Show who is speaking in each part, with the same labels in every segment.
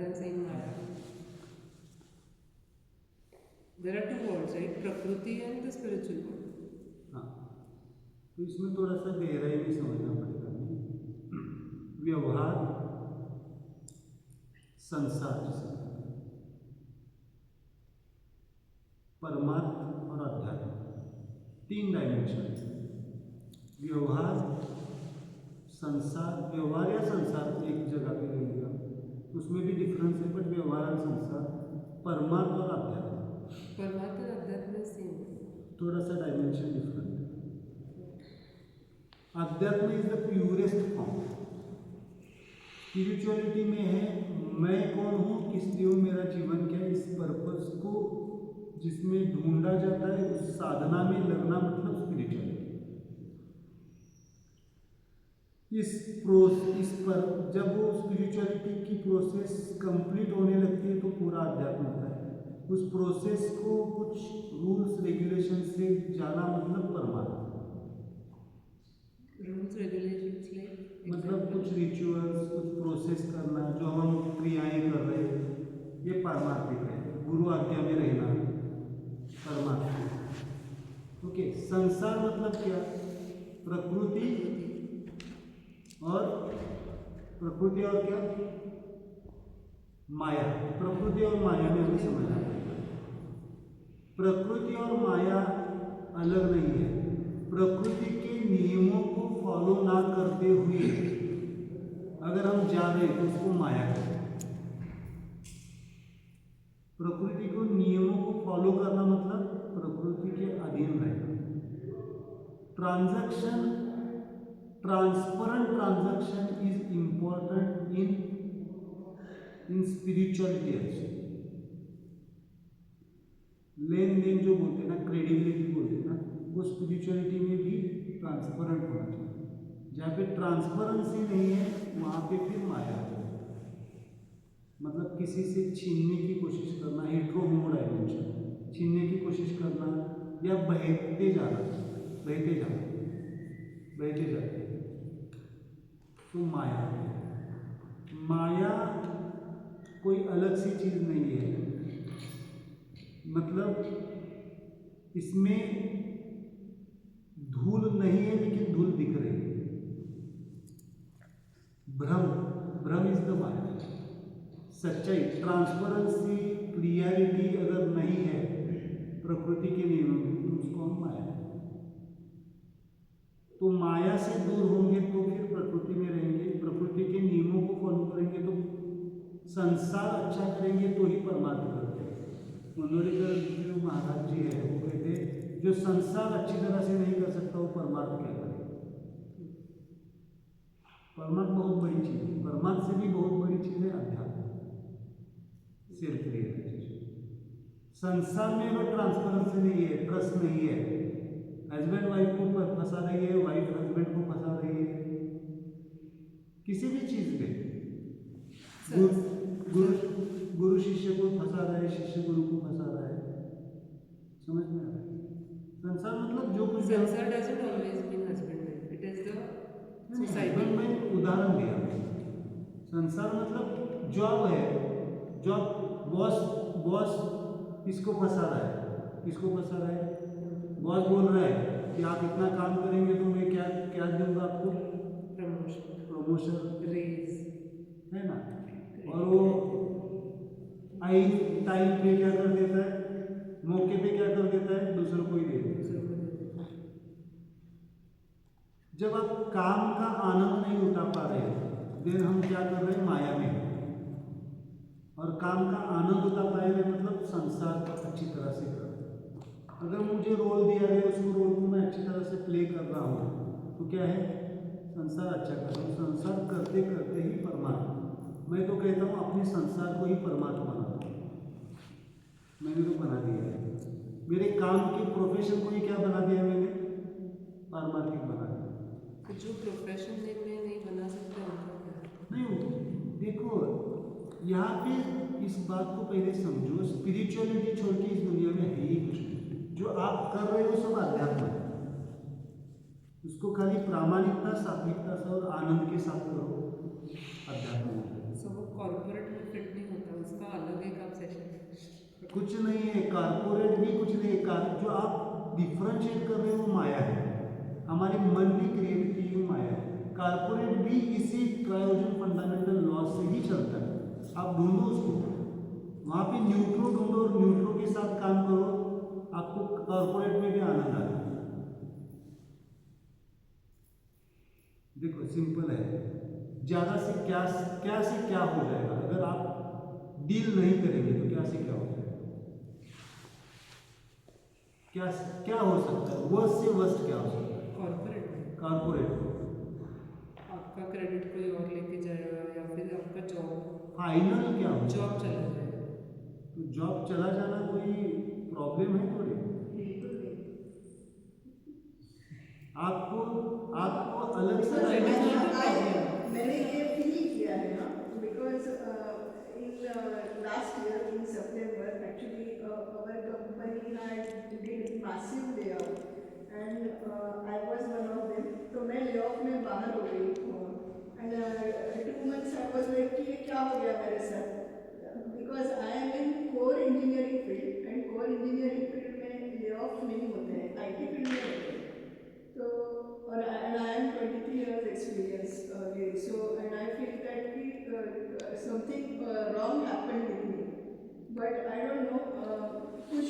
Speaker 1: than saying Maya. There are two worlds, right? Prakriti and the spiritual world.
Speaker 2: हाँ, तो इसमें थोड़ा सा गहराई में समझना पड़ेगा। व्यवहार, संसार जिसे कहते हैं, परमार्थ और अध्यात्म, तीन डायमेंशन। व्यवहार, संसार, व्यवहार या संसार एक जगह पे ले लिया, उसमें भी डिफरेंस है, बट व्यवहार और संसार, परमार्थ और अध्यात्म,
Speaker 1: परमार्थ और अध्यात्म सेम,
Speaker 2: थोड़ा सा डायमेंशन डिफरेंट है। अध्यात्म is the purest form. Spirituality में है मैं कौन हूँ, किस लिए हूँ, मेरा जीवन क्या है, इस पर्पस को जिसमें ढूंढा जाता है, उस साधना में लगना मतलब स्पिरिचुअलिटी। इस पर जब वो स्पिरिचुअलिटी की प्रोसेस कंप्लीट होने लगती है तो पूरा अध्यात्म होता है। उस प्रोसेस को कुछ रूल्स रेगुलेशन से जाना मतलब परमार्थ।
Speaker 1: रूल्स रेगुलेशंस
Speaker 2: मतलब कुछ रिचुअल्स, कुछ प्रोसेस करना, जो हम क्रियाएं कर रहे हैं, ये पारमार्थिक है। गुरु आज्ञा में रहना परमार्थिक। ओके, संसार मतलब क्या? प्रकृति और क्या? माया। प्रकृति और माया में हमें समझना पड़ेगा। प्रकृति और माया अलग नहीं है। प्रकृति के नियमों को फॉलो ना करते हुए अगर हम जा रहे हैं तो उसको माया कहते हैं। प्रकृति को नियमों को फॉलो करना मतलब प्रकृति के अधीन रहना। Transparent transaction is important in spirituality also। लेन देन जो बोलते हैं ना, क्रेडिबिलिटी बोलते हैं ना, वो स्पिरिचुअलिटी में भी ट्रांसपेरेंट होना चाहिए। जहाँ पे ट्रांसपेरेंसी नहीं है वहाँ पे फिर माया है। मतलब किसी से छीनने की कोशिश करना, हेट्रो होमो डायमेंशन, छीनने की कोशिश करना या बहते जाना, तो माया कोई अलग सी चीज नहीं है। मतलब इसमें धूल नहीं है लेकिन धूल दिख रही है। भ्रम इज द माया। सच्चाई, ट्रांसपेरेंसी, क्लियरिटी अगर नहीं है प्रकृति के नियमों में तो उसको हम माया। तो माया से दूर होंगे तो फिर प्रकृति में रहेंगे, प्रकृति के नियमों को फॉलो करेंगे तो संसार अच्छा करेंगे तो ही परमार्थ करते हैं। मनोरीकर जो महाराज जी है वो कहते हैं जो संसार अच्छी तरह से नहीं कर सकता वो परमार्थ क्या करे। परमार्थ बहुत बड़ी चीज है। परमार्थ से भी बहुत बड़ी चीज है अध्यात्म, सेल्फ रियलाइजेशन। संसार में अगर ट्रांसपेरेंसी नहीं है, ट्रस्ट नहीं है, हस्बैंड वाइफ को फंसा रही है, वाइफ हस्बैंड को फंसा रही है, किसी भी चीज में गुरु शिष्य को फंसा रहा है, शिष्य गुरु को फंसा रहा है, समझ में आ रहा है? संसार मतलब जो कुछ
Speaker 1: संसार doesn't always mean husband wife. It is the society.
Speaker 2: मैं उदाहरण दिया। संसार मतलब जॉब है, जॉब, बॉस इसको फंसा रहा है, किसको फंसा रहा है? बॉस बोल रहा है कि आप इतना काम करेंगे तो मैं क्या दूंगा आपको? प्रमोशन,
Speaker 1: रेज,
Speaker 2: है ना। और वो आई टाइम पे क्या कर देता है, मौके पे क्या कर देता है, दूसरों को ही दे देता है। जब आप काम का आनंद नहीं उठा पा रहे देन हम क्या कर रहे हैं? माया में। और काम का आनंद उठा पाए मतलब संसार को अच्छी तरह से कर। अगर मुझे रोल दिया गया उस रोल को मैं अच्छी तरह से प्ले कर रहा हूँ तो क्या है? संसार अच्छा कर रहा हूँ। संसार करते करते ही परमात्मा। मैं तो कहता हूँ अपने संसार को ही परमात्मा बना दो। मैंने तो बना दिया है। मेरे काम के प्रोफेशन को ही क्या बना दिया मैंने? पारमार्थिक बना दिया।
Speaker 1: तो जो प्रोफेशन में नहीं बना सकते उनका क्या?
Speaker 2: नहीं, देखो यहाँ पे इस बात को पहले समझो, स्पिरिचुअलिटी छोड़ के इस दुनिया में है ही कुछ नहीं। जो आप कर रहे हो सब अध्यात्म है। उसको खाली प्रामाणिकता, सात्विकता से और आनंद के साथ करो, अध्यात्म है।
Speaker 1: सब कॉर्पोरेट में फिट नहीं होता।
Speaker 2: कुछ नहीं है, कारपोरेट भी कुछ नहीं है। जो आप डिफरेंशिएट कर रहे हो वो माया है, हमारी मन ने क्रिएट की हुई माया है। कारपोरेट भी इसी ट्रायोजन फंडामेंटल लॉ से ही चलता है। आप ढूंढो उसको, वहाँ पे न्यूट्रो ढूंढो और न्यूट्रो के साथ काम करो, आपको कॉर्पोरेट में भी आनंद आएगा। देखो सिंपल है, ज़्यादा से क्या हो जाएगा। अगर आप डील नहीं करेंगे तो क्या से क्या हो जाएगा, क्या हो सकता है, वर्स्ट से वर्स्ट क्या हो सकता है। कॉर्पोरेट
Speaker 1: आपका क्रेडिट कोई और लेके जाएगा, या फिर आपका
Speaker 2: फाइनल क्या हो,
Speaker 1: जॉब चला जाएगा।
Speaker 2: तो जॉब चला जाना कोई प्रॉब्लम है थोड़ी। आपको अलग से
Speaker 3: मैंने ये फील किया है ना, because in last year in September actually our company had did massive layoff and I was one of them. तो मैं layoff में बाहर हो गई and 2 months I was like कि ये क्या हो गया मेरे साथ, because I am in core engineering field and core engineering field में layoff नहीं होते हैं, IT field में होते हैं। So, and I am 23 years experience really. So, and I feel that something wrong happened with me. But I don't know. कुछ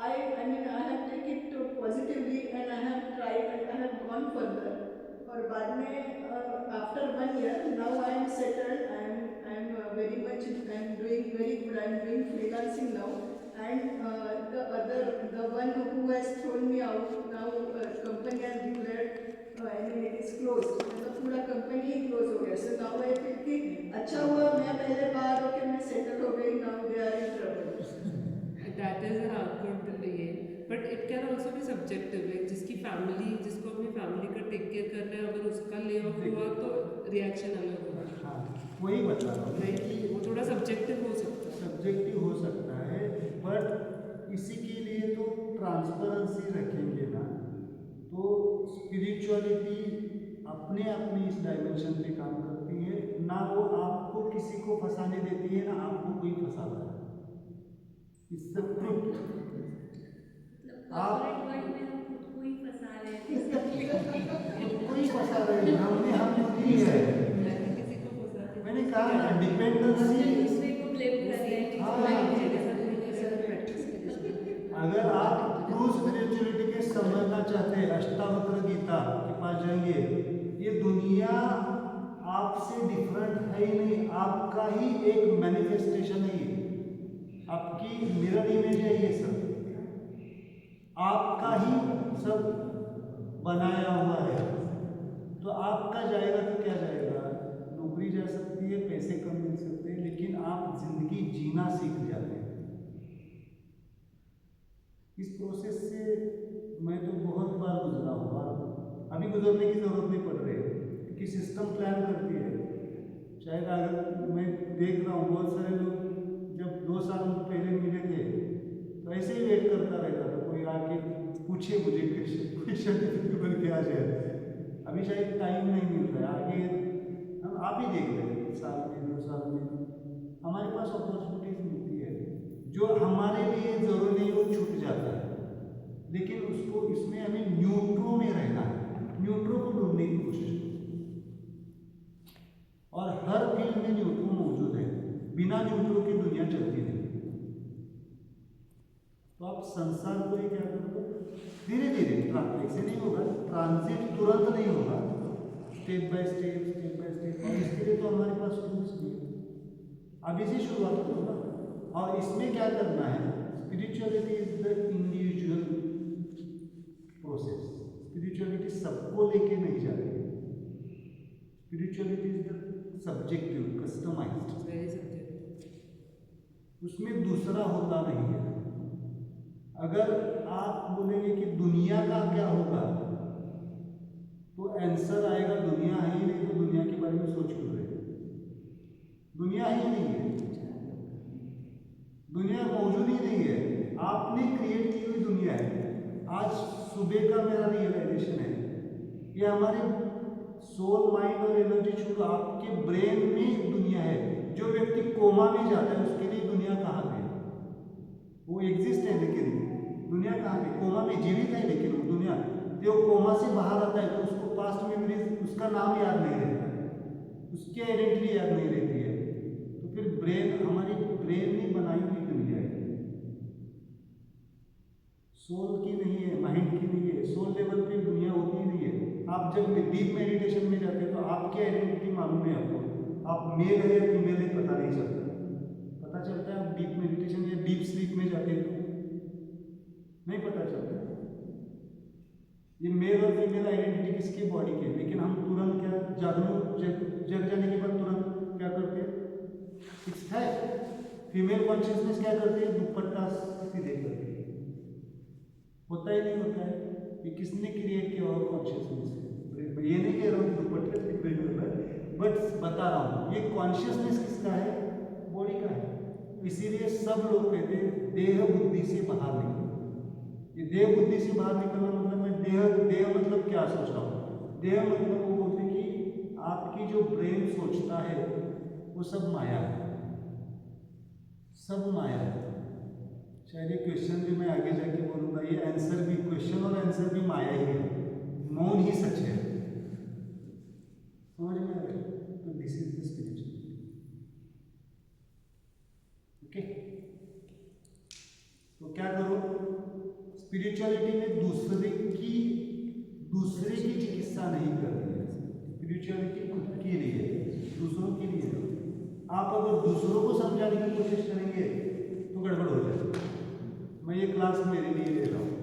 Speaker 3: I mean I have taken it positively and I have tried and I have gone further. और बाद में after 1 year now I am settled. I am very much. I am doing very good. I am doing freelancing now. And the one who has thrown me out now, company has declared, I mean it is closed. मतलब पूरा company ही close हो गया. So now I feel कि अच्छा हुआ मैं पहले बाहर होके मैं settle हो गई. Now they are in trouble.
Speaker 1: That is an output ये, but it can also be subjective. Like जिसकी जिसको अपनी फैमिली का टेक केयर करना है, अगर उसका ले ऑफ हुआ तो रिएक्शन अलग होगा।
Speaker 2: हाँ, वही बता रहा हूँ
Speaker 1: कि वो थोड़ा सब्जेक्टिव हो सकता है,
Speaker 2: बट इसी के लिए तो ट्रांसपेरेंसी रखेंगे ना, तो स्पिरिचुअलिटी अपने इस डायमेंशन पे काम करती है ना। वो आपको किसी को फंसाने देती है ना आपको कोई फंसाता है। इससे आप कोई फंसा रहे हैं, हमने की है। मैंने कहा ना डिपेंडेंसी। अगर आप ट्रू स्पिरिचुअलिटी के समझना चाहते हैं, अष्टावक्र गीता के पास जाएंगे। ये दुनिया आपसे डिफरेंट है ही नहीं, आपका ही एक मैनिफेस्टेशन है। ये आपकी मिरर इमेज है, ये सब आपका ही सब बनाया हुआ है। तो आपका जाएगा तो क्या जाएगा, नौकरी जा सकती है, पैसे कम मिल सकते हैं, लेकिन आप जिंदगी जीना सीख जाते हैं। इस प्रोसेस से मैं तो बहुत बार गुजरा हूँ, और अभी गुजरने की जरूरत नहीं पड़ रही, क्योंकि सिस्टम प्लान करती है। शायद अगर मैं देख रहा हूँ बहुत सारे लोग जब 2 साल पहले मिले थे तो ऐसे ही वेट करता रहता था, कोई आके पूछे मुझे कोई सर्टिफिकेट बन के आ जाए। अभी शायद टाइम नहीं मिल रहा है, आगे हम आप ही देख रहे हैं, साल में 2 साल में हमारे पास अपॉर्चुनिटीज मिलती है। जो हमारे लिए जरूरी नहीं वो छूट जाता है, लेकिन उसको इसमें हमें न्यूट्रो में रहना है, न्यूट्रो को ढूंढने की कोशिश करो। और हर फील्ड में न्यूट्रो मौजूद है, बिना न्यूट्रो की दुनिया चलती नहीं। तो आप संसार को ही क्या करो, धीरे धीरे, ऐसे नहीं होगा, ट्रांजिट तुरंत नहीं होगा, स्टेप बाय स्टेप। और इसके लिए तो हमारे पास टूल्स भी है, अभी से शुरुआत करो ना। और इसमें क्या करना है, spirituality is the individual process. Spirituality सबको लेके नहीं जा रही है, spirituality is the subjective, customised. उसमें दूसरा होता नहीं है। अगर आप बोलेंगे कि दुनिया का क्या होगा, तो आंसर आएगा दुनिया है ही नहीं, तो दुनिया के बारे में सोच क्यों रहे? दुनिया ही नहीं है, दुनिया मौजूद ही नहीं है, आपने क्रिएट की हुई दुनिया है। आज सुबह का मेरा रियलाइजेशन है, ये हमारे सोल, माइंड और एनर्जी छोड़ो, आपके ब्रेन में दुनिया है। जो व्यक्ति कोमा में जाता है उसके लिए दुनिया कहाँ गई? वो एग्जिस्ट है लेकिन दुनिया कहाँ गई? कोमा में जीवित है लेकिन वो दुनिया, जो कोमा से बाहर आता है तो उसको पास्ट मेमोरीज, उसका नाम याद नहीं रहता है, उसकी आइडेंटिटी याद नहीं रहती है। तो फिर ब्रेन, हमारी ब्रेन ने बनाई हुई दुनिया है, सोल की नहीं है, माइंड की नहीं है। सोल लेवल पे दुनिया होती ही नहीं है। आप जब डीप मेडिटेशन में जाते हैं तो आपकी आइडेंटिटी मालूम है आपको, आप मेल है या फीमेल है पता नहीं चलता। पता चलता है आप डीप मेडिटेशन या डीप स्लीप में जाते हैं तो नहीं पता चलता। ये मेल और फीमेल आइडेंटिटी किसकी बॉडी की है, लेकिन हम तुरंत क्या जग जाने के बाद तुरंत क्या करते हैं? It's fact. फीमेल कॉन्शियसनेस क्या करती है? दुपट्टा सीधे करती है। होता ही नहीं होता है। ये किसने क्रिएट किया हुआ कॉन्शियसनेस? ये नहीं कह रहा हूँ दुपट्टे से क्रिएट हो रहा है, बट बता रहा हूँ ये कॉन्शियसनेस किसका है? बॉडी का है। इसीलिए सब लोग कहते हैं देह बुद्धि से बाहर निकलो। ये देह बुद्धि से बाहर निकलना मतलब मैं देह मतलब क्या सोच रहा हूँ? देह मतलब वो बोलते हैं कि आपकी जो ब्रेन सोचता है वो सब माया है, सब माया है। शायद ये क्वेश्चन भी मैं आगे जाके बोलूँगा, ये आंसर भी, क्वेश्चन और आंसर भी माया ही है, मौन ही सच है। समझ में आ रहा है? तो this is the spiritual. Okay, तो क्या करो? स्पिरिचुअलिटी में दूसरे की चिकित्सा नहीं करनी है। स्पिरिचुअलिटी खुद के लिए, दूसरों के लिए। आप अगर दूसरों को समझाने की कोशिश करेंगे तो गड़बड़ हो जाएगी। मैं ये क्लास मेरे लिए ले रहा हूँ,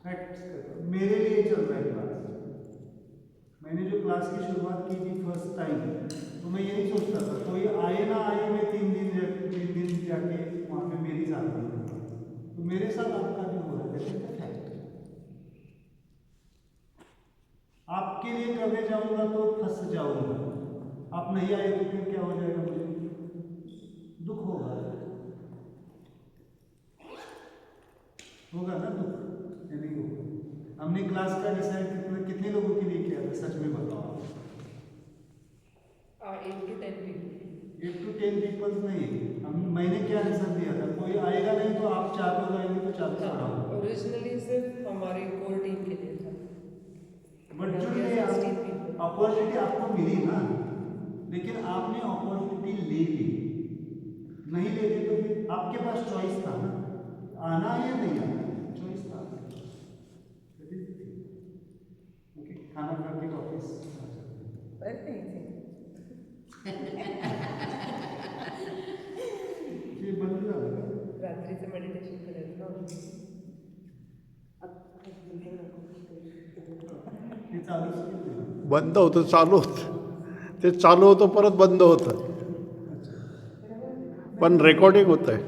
Speaker 2: फैक्ट्स कर रहा हूँ, मेरे लिए चल रहा है क्लास। मैंने जो क्लास की शुरुआत की थी फर्स्ट टाइम, तो मैं ये नहीं सोचता था कोई आए ना आए, मैं 3 दिन जाके वहाँ पे मेरी साथ नहीं, तो मेरे साथ आपका भी हो रहा है। फैक्ट आपके लिए करने जाऊँगा तो फंस जाऊँगा। आप नहीं आए तो फिर क्या हो जाएगा? मुझे दुख होगा ना, दुख या नहीं होगा? हमने क्लास का डिसाइड कितने लोगों के लिए किया था? सच में बताओ।
Speaker 1: 8 to 10 people।
Speaker 2: 8 to 10 पीपल्स नहीं। मैंने क्या आंसर दिया था? कोई आएगा नहीं तो आप 4 लोग आएंगे तो 4 से बढ़ाओ।
Speaker 1: ओरिजिनली सिर्फ हमारे कोर टीम के लिए था,
Speaker 2: बट जो अपॉर्चुनिटी आपको मिली ना, लेकिन आपने अपॉर्चुनिटी ले ली। नहीं लेते तो फिर आपके पास चॉइस था ना, आना है या नहीं आना, चॉइस था। ओके, खाना खा के ऑफिस ये बंद ना लगा।
Speaker 1: रात्रि से मेडिटेशन करें ना।
Speaker 2: हे चालूच केलं.
Speaker 4: बंद होतं, चालू होतं. ते चालू होतं परत बंद होतं, पण रेकॉर्डिंग होतं आहे.